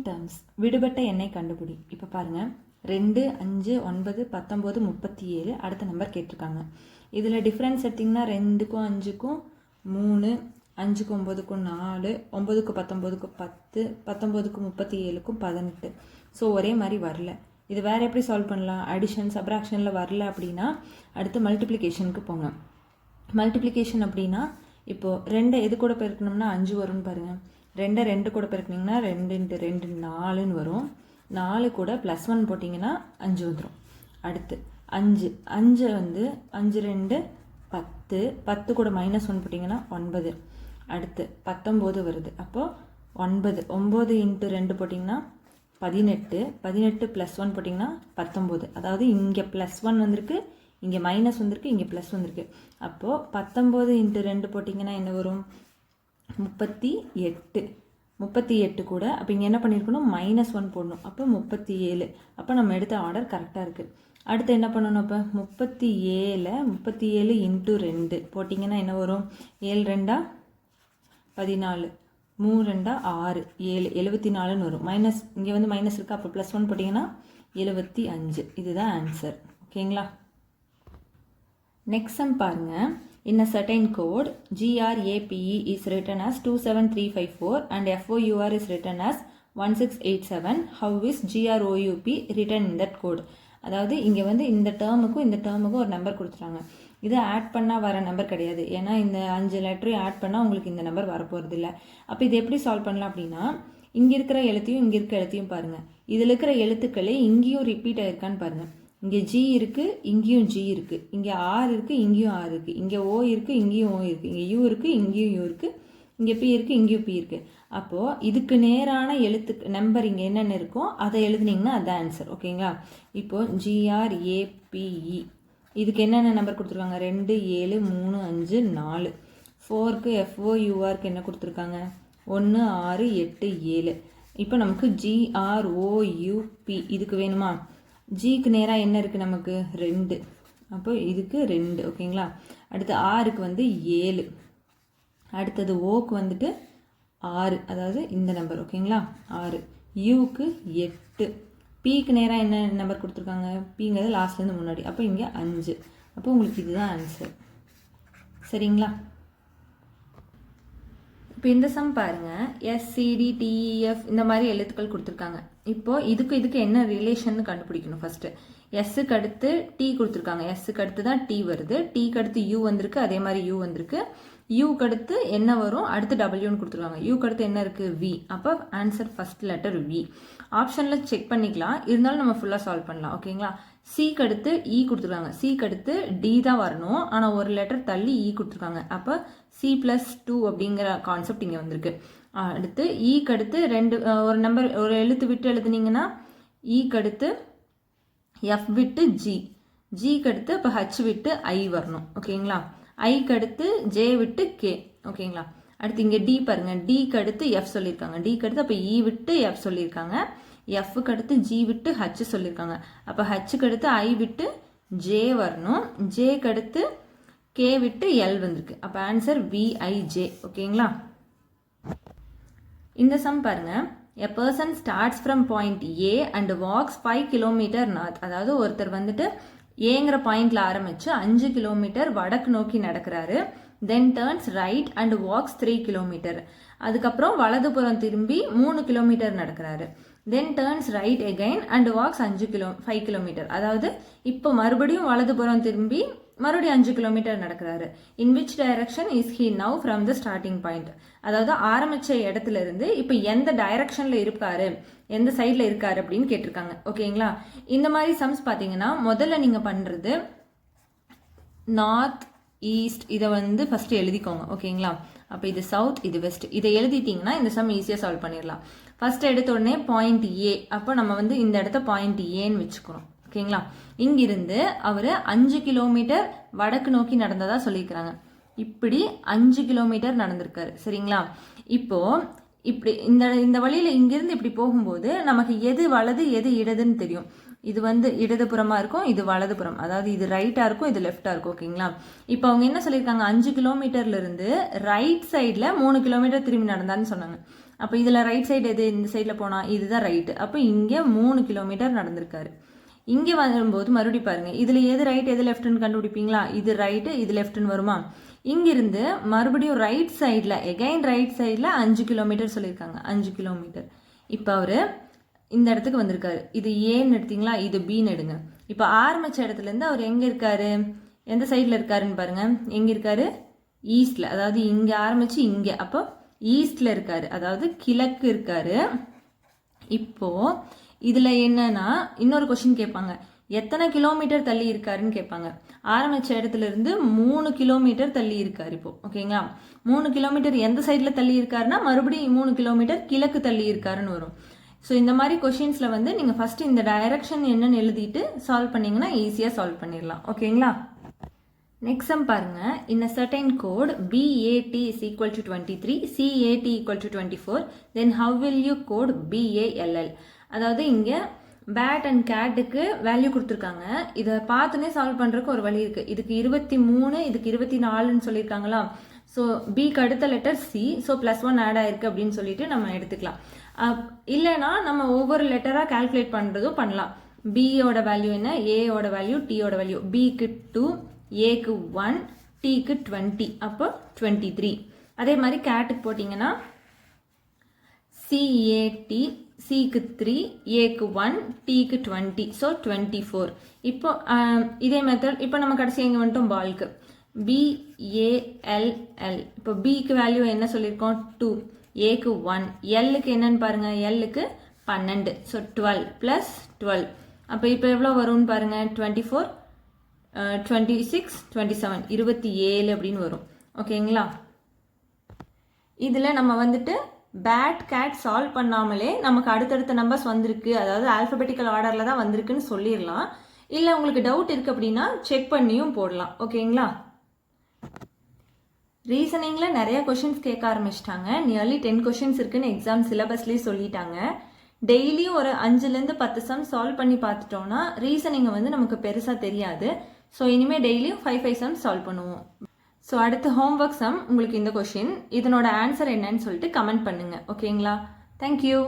Terms விடுபட்ட எண்ணை கண்டுபிடி. இப்போ பாருங்கள் 2, 5, 9, 19, 37 அடுத்த நம்பர் கேட்டிருக்காங்க. இதில் டிஃப்ரென்ஸ் எடுத்திங்கன்னா 2க்கும் 5க்கும் 3, 5க்கும் 9க்கும் 4, 9க்கு 19க்கும் 10, 19க்கு 37க்கும் 18. ஸோ ஒரே மாதிரி வரல. இது வேறு எப்படி சால்வ் பண்ணலாம்? அடிஷன் சப்ராக்ஷனில் வரல அப்படின்னா அடுத்து மல்டிப்ளிகேஷனுக்கு போங்க. மல்டிப்ளிகேஷன் அப்படின்னா இப்போது 2 எது கூட பெருக்கணும்னா 5 வரும்னு பாருங்கள். 2 கூட பெருக்கினீங்கன்னா 2 × 2 4ன்னு வரும். 4 கூட +1 போட்டிங்கன்னா 5 வந்துடும். அடுத்து 5 வந்து 5 2 10, 10 கூட -1 போட்டிங்கன்னா 9. அடுத்து 19 வருது. அப்போது 9 × 2 போட்டிங்கன்னா 18, 18 +1 போட்டிங்கன்னா 19. அதாவது இங்கே +1 வந்திருக்கு, இங்கே மைனஸ் வந்திருக்கு, இங்கே ப்ளஸ் வந்திருக்கு. அப்போது 19 × 2 போட்டிங்கன்னா என்ன வரும்? 38. 38 கூட அப்போ இங்கே என்ன பண்ணியிருக்கணும்? -1 போடணும். அப்போ 37. அப்போ நம்ம எடுத்த ஆர்டர் கரெக்டாக இருக்குது. அடுத்து என்ன பண்ணணும்? அப்போ 37 × 2 போட்டிங்கன்னா என்ன வரும்? 7 2 14, 3 2 6, 7 74ன்னு வரும். இங்கே வந்து மைனஸ் இருக்குது, அப்போ +1 போட்டிங்கன்னா 75. இதுதான் ஆன்சர். ஓகேங்களா? நெக்ஸ்ட் சம் பாருங்கள். In a certain code, GRAPE is written as 27354 and FOUR is written as 1687. How is GROUP written in that code? அதாவது இங்கே வந்து இந்த டேர்முக்கும் ஒரு நம்பர் கொடுத்துட்டாங்க. இதை ஆட் பண்ணால் வர நம்பர் கிடையாது. ஏன்னா இந்த 5 லெட்டரையும் ஆட் பண்ணால் உங்களுக்கு இந்த நம்பர் வரப்போகிறது இல்லை. அப்போ இது எப்படி சால்வ் பண்ணலாம் அப்படின்னா, இங்கே இருக்கிற எழுத்தையும் இங்கே இருக்கிற எழுத்தையும் பாருங்கள். இதில் இருக்கிற எழுத்துக்களே இங்கேயும் ரிப்பீட் ஆயிருக்கான்னு பாருங்கள். இங்கே G இருக்குது, இங்கேயும் G இருக்குது. இங்கே R இருக்குது, இங்கேயும் R இருக்குது. இங்கே O இருக்குது, இங்கேயும் O இருக்குது. இங்கே U இருக்குது, இங்கேயும் U இருக்குது. இங்கே P இருக்குது, இங்கேயும் P இருக்குது. அப்போது இதுக்கு நேரான நம்பர் இங்கே என்னென்ன இருக்கோ அதை எழுதுனீங்கன்னா அதுதான் ஆன்சர். ஓகேங்களா? இப்போது GRAPE இதுக்கு என்னென்ன நம்பர் கொடுத்துருக்காங்க? 2 7 3 5 4. 4க்கு FOURக்கு என்ன கொடுத்துருக்காங்க? 1 6 8 7. இப்போ நமக்கு GROUP இதுக்கு வேணுமா? ஜிக்கு நேராக என்ன இருக்குது நமக்கு? 2. அப்போ இதுக்கு 2. ஓகேங்களா? அடுத்து ஆருக்கு வந்து 7. அடுத்தது ஓக்கு வந்துட்டு 6, அதாவது இந்த நம்பர். ஓகேங்களா? 6. யூக்கு 8. பிக்கு நேராக என்ன நம்பர் கொடுத்துருக்காங்க? பிங்கிறது லாஸ்ட்லேருந்து முன்னாடி. அப்போ இங்கே 5. அப்போ உங்களுக்கு இதுதான் ஆன்சர். சரிங்களா? இப்போ இந்த சம் பாருங்கள். SCDTEF இந்த மாதிரி எழுத்துக்கள் கொடுத்துருக்காங்க. இப்போது இதுக்கு என்ன ரிலேஷன் கண்டுபிடிக்கணும். ஃபஸ்ட்டு எஸ்ஸுக்கு அடுத்து டி கொடுத்துருக்காங்க. எஸ்ஸுக்கு அடுத்து தான் டி வருது. டீக்கு அடுத்து யூ வந்திருக்கு, அதே மாதிரி யூ வந்திருக்கு. யூக்கு அடுத்து என்ன வரும்? அடுத்து டபிள்யூன்னு கொடுத்துருக்காங்க. யூக்கு அடுத்து என்ன இருக்குது? வி. அப்போ ஆன்சர் ஃபஸ்ட் லெட்டர் வி. ஆப்ஷனில் செக் பண்ணிக்கலாம், இருந்தாலும் நம்ம ஃபுல்லாக சால்வ் பண்ணலாம். ஓகேங்களா? சிக்கு அடுத்து இ கொடுத்துருக்காங்க. சிக்கு அடுத்து டி தான் வரணும், ஆனால் ஒரு லெட்டர் தள்ளி இ கொடுத்துருக்காங்க. அப்போ C+2 அப்படிங்கிற கான்செப்ட் இங்கே வந்திருக்கு. அடுத்து ஈக்கு அடுத்து ஒரு நம்பர் ஒரு எழுத்து விட்டு எழுதுனீங்கன்னா ஈக்கு அடுத்து எஃப் விட்டு ஜி, ஜிக்கு அடுத்து இப்போ ஹச் விட்டு ஐ வரணும். ஓகேங்களா? ஐக்கு அடுத்து ஜே விட்டு கே. ஓகேங்களா? அடுத்து இங்கே டி பாருங்கள். டிக்கு அடுத்து எஃப் சொல்லியிருக்காங்க. டிக்கு அடுத்து அப்போ இ விட்டு எஃப் சொல்லியிருக்காங்க. எஃப்க்கு அடுத்து ஜி விட்டு ஹச் சொல்லியிருக்காங்க. அப்போ ஹச்சுக்கு அடுத்து ஐ விட்டு ஜே வரணும். ஜேக்கு அடுத்து கே விட்டு எல் வந்திருக்கு. அப்போ ஆன்சர் விஐஜே. ஓகேங்களா? இந்த சம் பாருங்க. A person starts from point A and walks 5 km north. அதாவது ஒருத்தர் வந்துட்டு ஏங்கிற பாயிண்ட்ல ஆரம்பிச்சு 5 கிலோமீட்டர் வடக்கு நோக்கி நடக்கிறாரு. Then turns right and walks 3 km. அதுக்கப்புறம் வலதுபுறம் திரும்பி 3 kilometre நடக்கிறாரு. Then turns right again and walks 5 km. அதாவது இப்போ மறுபடியும் வலதுபுறம் திரும்பி மறுபடியும் 5 கிலோமீட்டர் நடக்கிறாரு. In which direction is he now from the starting point? அதாவது ஆரம்பிச்ச இடத்துல இருந்து இப்போ எந்த டைரக்ஷன்ல இருக்காரு, எந்த சைட்ல இருக்காரு அப்படின்னு கேட்டிருக்காங்க. ஓகேங்களா? இந்த மாதிரி சம்ஸ் பார்த்தீங்கன்னா முதல்ல நீங்க பண்றது நார்த் ஈஸ்ட் இதை வந்து ஃபர்ஸ்ட் எழுதிக்கோங்க. ஓகேங்களா? அப்போ இது சவுத், இது வெஸ்ட். இதை எழுதிட்டீங்கன்னா இந்த சம் ஈஸியாக சால்வ் பண்ணிடலாம். ஃபர்ஸ்ட் எடுத்த உடனே பாயிண்ட் ஏ. அப்போ நம்ம வந்து இந்த இடத்த பாயிண்ட் ஏன்னு வச்சுக்கிறோம். ஓகேங்களா? இங்கிருந்து அவர் 5 கிலோமீட்டர் வடக்கு நோக்கி நடந்ததா சொல்லியிருக்கிறாங்க. இப்படி 5 கிலோமீட்டர் நடந்திருக்காரு. சரிங்களா? இப்போ இப்படி இந்த வழியில இங்கிருந்து இப்படி போகும்போது நமக்கு எது வலது எது இடதுன்னு தெரியும். இது வந்து இடதுபுறமா இருக்கும், இது வலதுபுறம், அதாவது இது ரைட்டா இருக்கும், இது லெஃப்டா இருக்கும். ஓகேங்களா? இப்போ அவங்க என்ன சொல்லியிருக்காங்க? 5 கிலோமீட்டர்ல இருந்து ரைட் சைட்ல 3 கிலோமீட்டர் திரும்பி நடந்தான்னு சொன்னாங்க. அப்போ இதில் ரைட் சைடு எது, இந்த சைடில் போனால் இதுதான் ரைட்டு. அப்போ இங்கே 3 கிலோமீட்டர் நடந்திருக்காரு. இங்கே வரும்போது மறுபடியும் பாருங்கள், இதில் எது ரைட் எது லெஃப்ட்னு கண்டுபிடிப்பீங்களா? இது ரைட்டு இது லெஃப்ட்னு வருமா? இங்கிருந்து மறுபடியும் ரைட் சைடில் எகைன் ரைட் சைடில் 5 கிலோமீட்டர் சொல்லியிருக்காங்க, 5 கிலோமீட்டர். இப்போ அவர் இந்த இடத்துக்கு வந்திருக்காரு. இது ஏன்னு எடுத்தீங்களா, இது பின்னு எடுங்க. இப்போ ஆரம்பித்த இடத்துலேருந்து அவர் எங்கே இருக்காரு, எந்த சைடில் இருக்காருன்னு பாருங்கள். எங்கே இருக்காரு? ஈஸ்டில், அதாவது இங்கே ஆரம்பித்து இங்கே, அப்போ ஈஸ்டில் இருக்காரு, அதாவது கிழக்கு இருக்காரு. இப்போது இதில் என்னன்னா இன்னொரு கொஷின் கேட்பாங்க, எத்தனை கிலோமீட்டர் தள்ளி இருக்காருன்னு கேட்பாங்க. ஆரம்பித்த இடத்துல இருந்து 3 கிலோமீட்டர் தள்ளி இருக்காரு இப்போ. ஓகேங்களா, 3 கிலோமீட்டர் எந்த சைடில் தள்ளி இருக்காருன்னா மறுபடியும் 3 கிலோமீட்டர் கிழக்கு தள்ளி இருக்காருன்னு வரும். ஸோ இந்த மாதிரி கொஷின்ஸில் வந்து நீங்கள் ஃபஸ்ட்டு இந்த டைரக்ஷன் என்னன்னு எழுதிட்டு சால்வ் பண்ணிங்கன்னா ஈஸியாக சால்வ் பண்ணிடலாம். ஓகேங்களா, நெக்ஸ்ட் சம் பாருங்க. இன் a certain code BAT is equal to 23, CAT equal to 24, then how will you code BALL? அதாவது இங்கே பேட் அண்ட் கேட்டுக்கு வேல்யூ கொடுத்துருக்காங்க. இதை பார்த்துனே சால்வ் பண்ணுறதுக்கு ஒரு வழி இருக்குது. இதுக்கு 23 இதுக்கு 24ன்னு சொல்லியிருக்காங்களா. ஸோ பிக்கு அடுத்த லெட்டர் சி, ஸோ +1 ஆட் ஆயிருக்கு அப்படின்னு சொல்லிட்டு நம்ம எடுத்துக்கலாம். இல்லைனா நம்ம ஒவ்வொரு லெட்டராக கால்குலேட் பண்ணுறதும் பண்ணலாம். பியோட வேல்யூ என்ன, ஏயோட வேல்யூ, டியோட வேல்யூ. பிக்கு 2, ஏக்கு 1, டிக்கு 20, அப்போ 23. அதே மாதிரி கேட்டுக்கு போட்டிங்கன்னா சிஏடி, சிக்கு 3, ஏக்கு 1, டிக்கு 20, ஸோ 24. இப்போ இதே மெத்தட் இப்போ நம்ம கடைசி எங்கே வந்துட்டோம், பால்க்கு BALL. இப்போ பிக்கு வேல்யூ என்ன சொல்லியிருக்கோம், 2, ஏக்கு 1, எல்லுக்கு என்னன்னு பாருங்கள், எல்லுக்கு 12, ஸோ 12 + 12. அப்போ இப்போ எவ்வளோ வரும்னு பாருங்கள், 24, 26, 27, 27 அப்படின்னு வரும். ஓகேங்களா, இதில் நம்ம வந்துட்டு பேட் கேட் சால்வ் பண்ணாமலே நமக்கு அடுத்தடுத்த நம்பர்ஸ் வந்திருக்கு, அதாவது ஆல்ஃபபெட்டிக்கல் ஆர்டரில் தான் வந்திருக்குன்னு சொல்லிடலாம். இல்லை உங்களுக்கு டவுட் இருக்குது அப்படின்னா செக் பண்ணியும் போடலாம். ஓகேங்களா, ரீசனிங்கில் நிறைய கொஷின்ஸ் கேட்க ஆரம்பிச்சிட்டாங்க. நியர்லி 10 கொஷின்ஸ் இருக்குன்னு எக்ஸாம் சிலபஸ்லேயே சொல்லிட்டாங்க. டெய்லியும் ஒரு 5லேருந்து 10 சம் சால்வ் பண்ணி பார்த்துட்டோன்னா ரீசனிங்கை வந்து நமக்கு பெருசாக தெரியாது. ஸோ இனிமேல் டெய்லியும் 5 சம் சால்வ் பண்ணுவோம். ஸோ அடுத்து ஹோம்ஒர்க் சம் உங்களுக்கு இந்த கொஷின், இதனோட ஆன்சர் என்னன்னு சொல்லிட்டு கமெண்ட் பண்ணுங்கள். ஓகேங்களா, தேங்க்யூ.